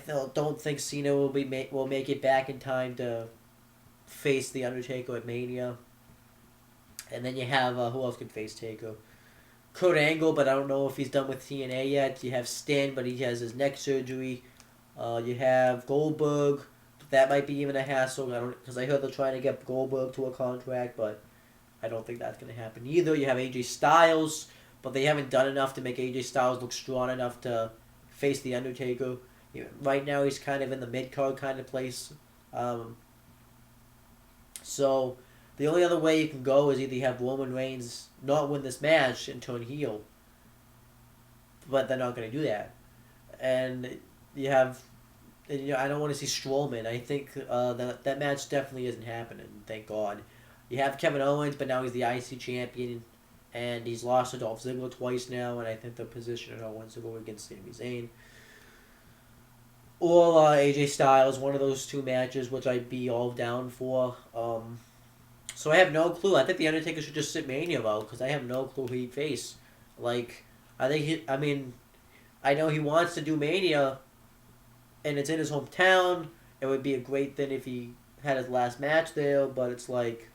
don't think Cena will make it back in time to face the Undertaker at Mania. And then you have who else could face Taker? Kurt Angle, but I don't know if he's done with TNA yet. You have Sting, but he has his neck surgery. You have Goldberg. That might be even a hassle. Because I heard they're trying to get Goldberg to a contract, but I don't think that's going to happen either. You have AJ Styles, but they haven't done enough to make AJ Styles look strong enough to face the Undertaker. Right now, he's kind of in the mid card kind of place. So the only other way you can go is either you have Roman Reigns not win this match and turn heel, but they're not going to do that. And you have, I don't want to see Strowman. I think that match definitely isn't happening. Thank God. You have Kevin Owens, but now he's the IC champion, and he's lost to Dolph Ziggler twice now, and I think they're positioning Owens to go against Sami Zayn. Or AJ Styles, one of those two matches, which I'd be all down for. So I have no clue. I think the Undertaker should just sit Mania out because I have no clue who he'd face. Like, I know he wants to do Mania, and it's in his hometown. It would be a great thing if he had his last match there, but it's like,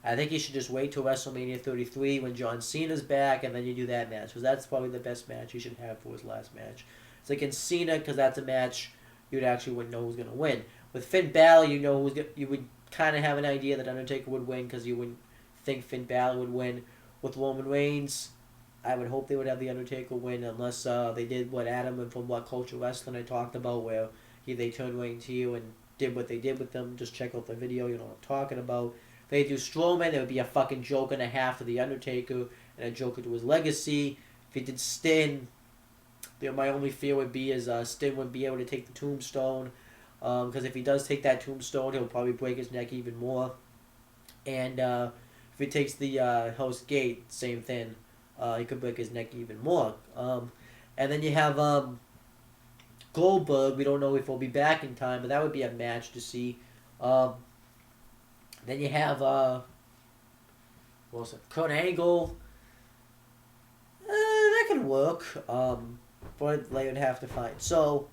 I think he should just wait till WrestleMania 33 when John Cena's back, and then you do that match because that's probably the best match he should have for his last match. It's like in Cena because that's a match you'd actually wouldn't know who's gonna win. With Finn Balor, you would kind of have an idea that Undertaker would win because you wouldn't think Finn Balor would win. With Roman Reigns, I would hope they would have the Undertaker win unless they did what Adam and from What Culture Wrestling I talked about where they turned Reigns heel and did what they did with them. Just check out the video, you know what I'm talking about. If they do Strowman, it would be a fucking joke and a half to the Undertaker and a joke to his legacy. If he did Sting, my only fear would be is Sting would be able to take the tombstone. Because if he does take that tombstone, he'll probably break his neck even more. And if he takes the Hell's Gate, same thing. He could break his neck even more. And then you have Goldberg. We don't know if he'll be back in time, but that would be a match to see. Then you have Kurt Angle. That could work. But they would have to find. So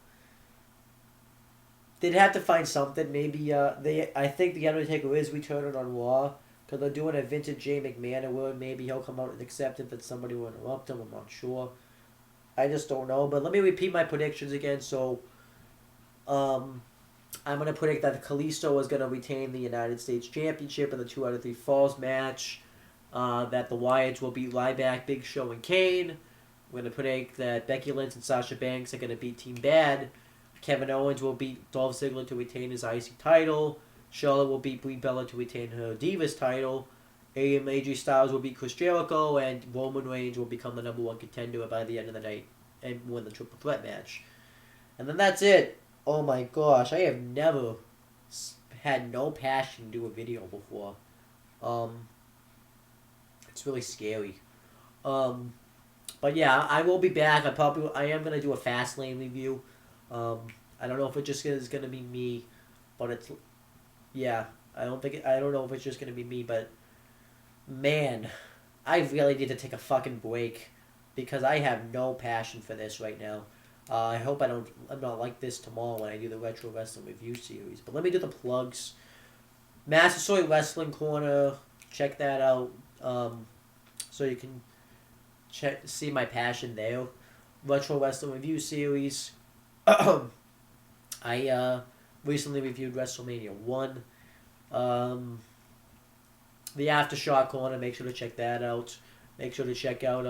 they'd have to find something. Maybe I think the Undertaker is returning on Raw because they're doing a vintage Jay McMahon award. Maybe he'll come out and accept it that somebody will interrupt him. I'm not sure. I just don't know. But let me repeat my predictions again. So, I'm gonna predict that Kalisto is gonna retain the United States Championship in the 2 out of 3 Falls match. That the Wyatts will beat Ryback, Big Show, and Kane. We're gonna predict that Becky Lynch and Sasha Banks are gonna beat Team Bad. Kevin Owens will beat Dolph Ziggler to retain his IC title. Charlotte will beat Brie Bella to retain her Divas title. AJ Styles will beat Chris Jericho, and Roman Reigns will become the number 1 contender by the end of the night and win the triple threat match. And then that's it. Oh my gosh, I have never had no passion to do a video before. It's really scary. But yeah, I will be back. I am gonna do a Fastlane review. I don't know if it just is gonna be me, but it's I don't know if it's just gonna be me, but man, I really need to take a fucking break because I have no passion for this right now. I hope I'm not like this tomorrow when I do the Retro Wrestling Review series. But let me do the plugs. Massasoit Wrestling Corner, check that out. So you can see my passion there. Retro Wrestling Review series. I recently reviewed WrestleMania 1. The Aftershock Corner, make sure to check that out. Make sure to check out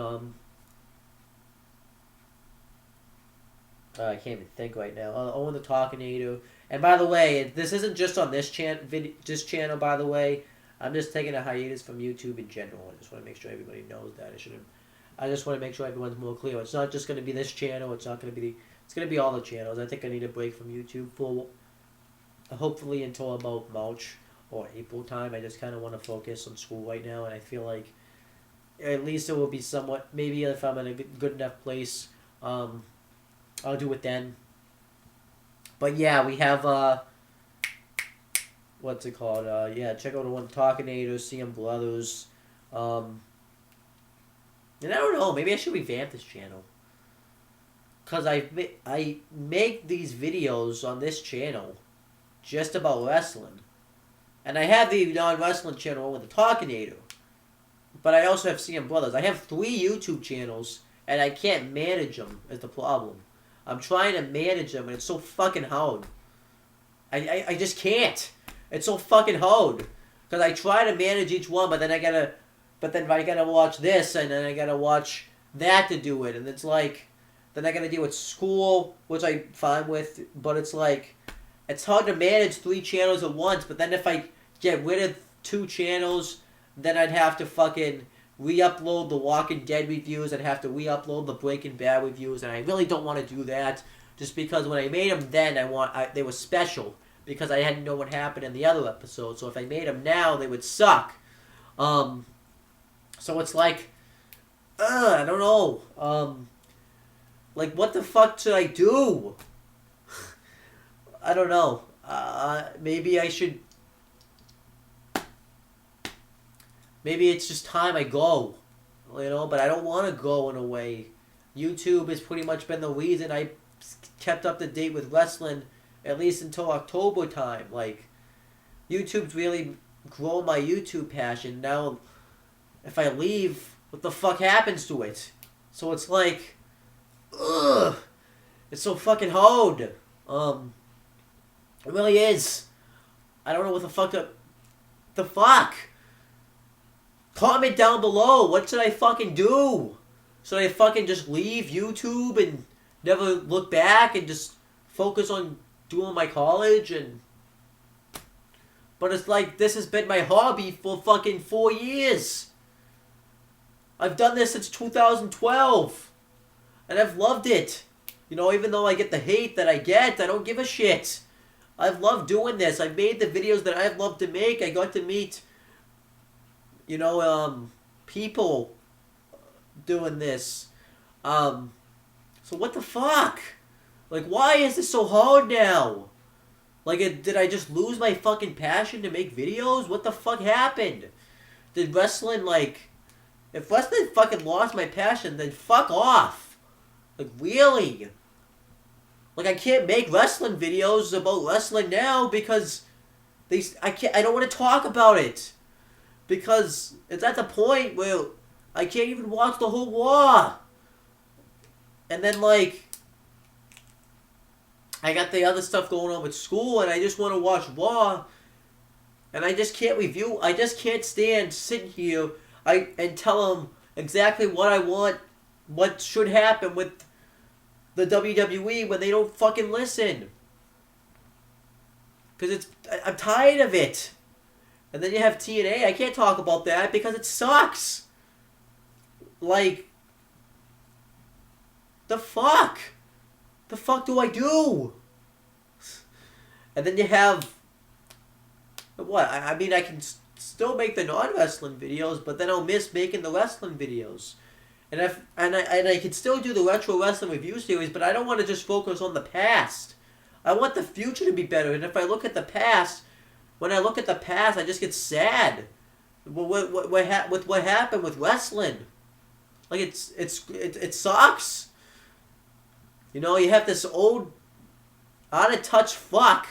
I can't even think right now. Owen the Talkinator. And by the way, this isn't just on this channel, by the way. I'm just taking a hiatus from YouTube in general. I just want to make sure everybody knows that. I just want to make sure everyone's more clear. It's not just going to be this channel. It's going to be all the channels. I think I need a break from YouTube for hopefully until about March or April time. I just kind of want to focus on school right now, and I feel like at least it will be somewhat. Maybe if I'm in a good enough place, I'll do it then. But yeah, we have what's it called? Check out the one Talkinator, CM Brothers. And I don't know, maybe I should revamp this channel. Because I make these videos on this channel just about wrestling. And I have the non-wrestling channel with the Talkinator. But I also have CM Brothers. I have 3 YouTube channels, and I can't manage them is the problem. I'm trying to manage them, and it's so fucking hard. I just can't. It's so fucking hard. Because I try to manage each one, but then I gotta watch this, and then I gotta watch that to do it. And it's like, then I gotta deal with school, which I'm fine with, but it's like, it's hard to manage 3 channels at once, but then if I get rid of 2 channels, then I'd have to fucking re-upload the Walking Dead reviews, I'd have to re-upload the Breaking Bad reviews, and I really don't want to do that, just because when I made them then, they were special, because I hadn't know what happened in the other episodes, so if I made them now, they would suck. So it's like, I don't know, like, what the fuck should I do? I don't know. Maybe I should... Maybe it's just time I go. You know, but I don't want to go in a way. YouTube has pretty much been the reason I kept up to date with wrestling, at least until October time. Like, YouTube's really grown my YouTube passion. Now, if I leave, what the fuck happens to it? So it's like... Ugh, it's so fucking hard. It really is. I don't know what the fuck. Comment down below. What should I fucking do? Should I fucking just leave YouTube and never look back and just focus on doing my college? But it's like, this has been my hobby for fucking 4 years. I've done this since 2012. And I've loved it. You know, even though I get the hate that I get, I don't give a shit. I've loved doing this. I've made the videos that I've loved to make. I got to meet, you know, people doing this. So what the fuck? Like, why is this so hard now? Like, did I just lose my fucking passion to make videos? What the fuck happened? Did wrestling, like... If wrestling fucking lost my passion, then fuck off. Like, really? Like, I can't make wrestling videos about wrestling now because I don't want to talk about it. Because it's at the point where I can't even watch the whole Raw. And then, like, I got the other stuff going on with school and I just want to watch Raw. And I just can't review. I just can't stand sitting here and tell them exactly what I want, what should happen with the WWE when they don't fucking listen. Because I'm tired of it. And then you have TNA. I can't talk about that because it sucks. Like, the fuck? The fuck do I do? And then you have... What? I mean, I can still make the non-wrestling videos, but then I'll miss making the wrestling videos. And I can still do the retro wrestling review series, but I don't want to just focus on the past. I want the future to be better. And if I look at the past, when I look at the past, I just get sad. With what happened with wrestling, like it sucks. You know, you have this old, out of touch fuck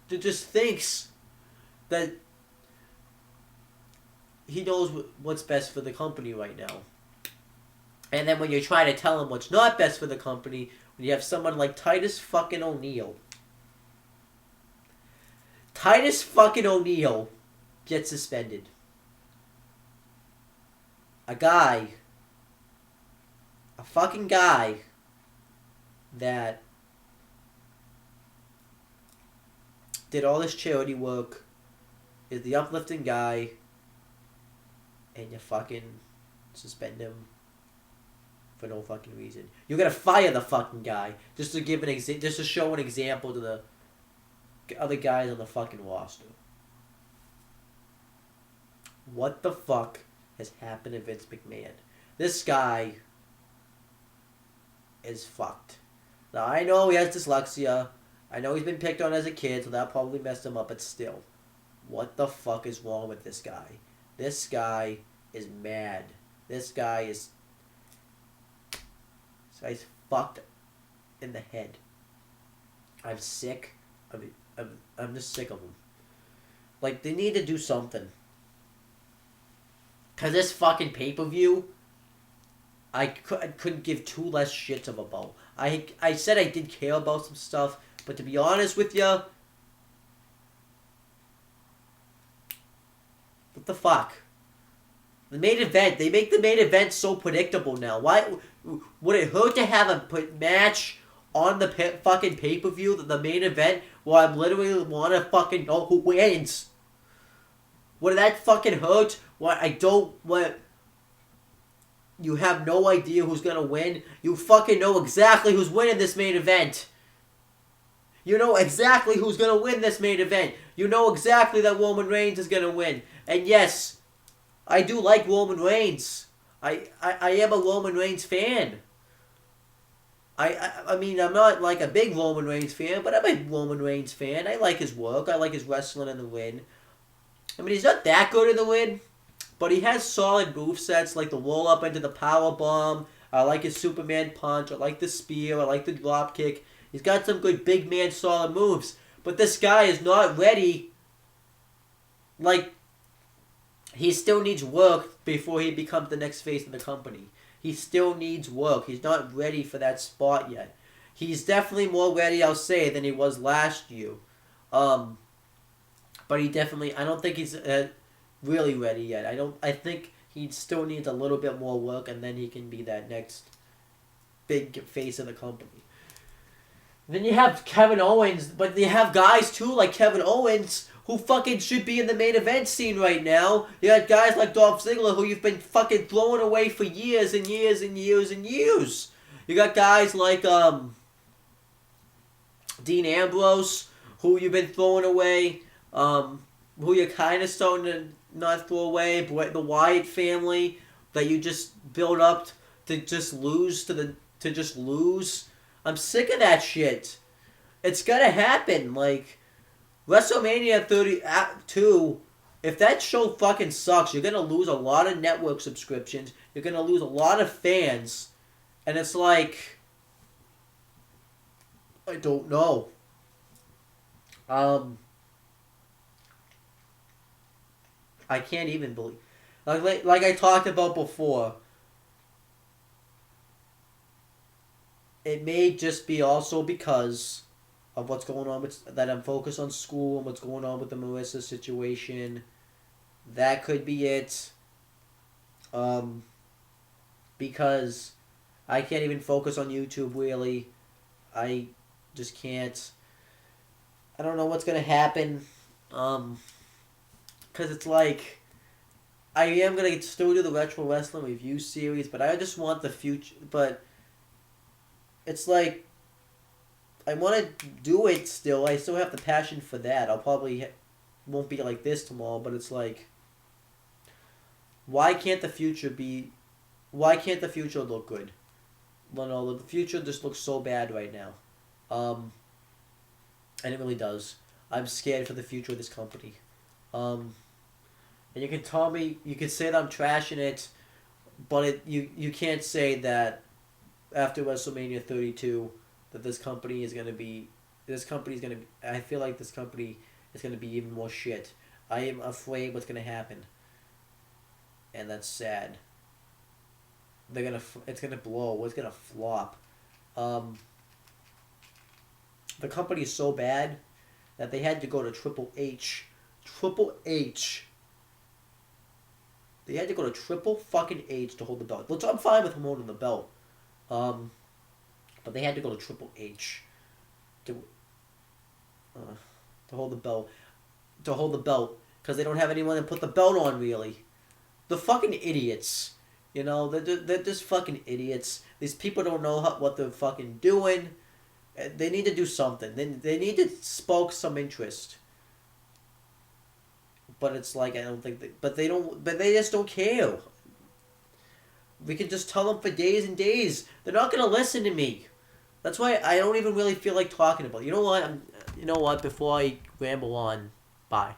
that just thinks that he knows what's best for the company right now. And then when you try to tell him what's not best for the company, when you have someone like Titus fucking O'Neil. Titus fucking O'Neil gets suspended. A fucking guy that did all this charity work, is the uplifting guy, and you fucking suspend him for no fucking reason. You're gonna fire the fucking guy just to give just to show an example to the other guys on the fucking roster. What the fuck has happened to Vince McMahon? This guy is fucked. Now I know he has dyslexia. I know he's been picked on as a kid, so that probably messed him up, but still. What the fuck is wrong with this guy? This guy is mad. This guy is This guy's fucked in the head. I'm sick. I'm just sick of him. Like, they need to do something. Because this fucking pay-per-view, I couldn't give two less shits of about. I said I did care about some stuff, but to be honest with you, what the fuck? The main event, they make the main event so predictable now. Why would it hurt to have a match on the fucking pay-per-view, the main event, where I literally want to fucking know who wins? Would that fucking hurt? You have no idea who's gonna win. You fucking know exactly who's winning this main event. You know exactly who's gonna win this main event. You know exactly that Roman Reigns is gonna win. And yes, I do like Roman Reigns. I am a Roman Reigns fan. I mean, I'm not like a big Roman Reigns fan, but I'm a Roman Reigns fan. I like his work. I like his wrestling in the ring. I mean, he's not that good in the ring, but he has solid movesets like the roll up into the power bomb. I like his Superman punch. I like the spear. I like the drop kick. He's got some good big man solid moves. But this guy is not ready. Like, he still needs work before he becomes the next face of the company. He still needs work. He's not ready for that spot yet. He's definitely more ready, I'll say, than he was last year. But he definitely, I don't think he's really ready yet. I think he still needs a little bit more work, and then he can be that next big face of the company. Then you have Kevin Owens, but you have guys too like Kevin Owens who fucking should be in the main event scene right now. You got guys like Dolph Ziggler who you've been fucking throwing away for years and years and years and years. You got guys like Dean Ambrose who you've been throwing away, who you're kind of starting to not throw away, but the Wyatt family that you just build up to just lose to just lose. I'm sick of that shit. It's gonna happen. Like, WrestleMania 32, if that show fucking sucks, you're gonna lose a lot of network subscriptions. You're gonna lose a lot of fans. And it's like, I don't know. I can't even believe. Like I talked about before, it may just be also because of what's going on with that I'm focused on school and what's going on with the Melissa situation. That could be it. Because I can't even focus on YouTube really. I just can't. I don't know what's gonna happen. Cause it's like I am gonna still do the retro wrestling review series, but I just want the future. But it's like I want to do it still. I still have the passion for that. I'll probably won't be like this tomorrow, but it's like, why can't the future look good? Well, no, the future just looks so bad right now. And it really does. I'm scared for the future of this company. And you can tell me, you can say that I'm trashing it, but you can't say that after WrestleMania 32 that this company is going to be, I feel like this company is going to be even more shit. I am afraid what's going to happen. And that's sad. It's going to blow. It's going to flop. The company is so bad that they had to go to Triple H. Triple H. They had to go to Triple fucking H to hold the belt. Which I'm fine with him holding the belt. But they had to go to Triple H to hold the belt. To hold the belt. Because they don't have anyone to put the belt on, really. The fucking idiots. You know, they're just fucking idiots. These people don't know what they're fucking doing. They need to do something. They need to spark some interest. But it's like, I don't think but they just don't care. We can just tell them for days and days. They're not going to listen to me. That's why I don't even really feel like talking about it. You know what? Before I ramble on, bye.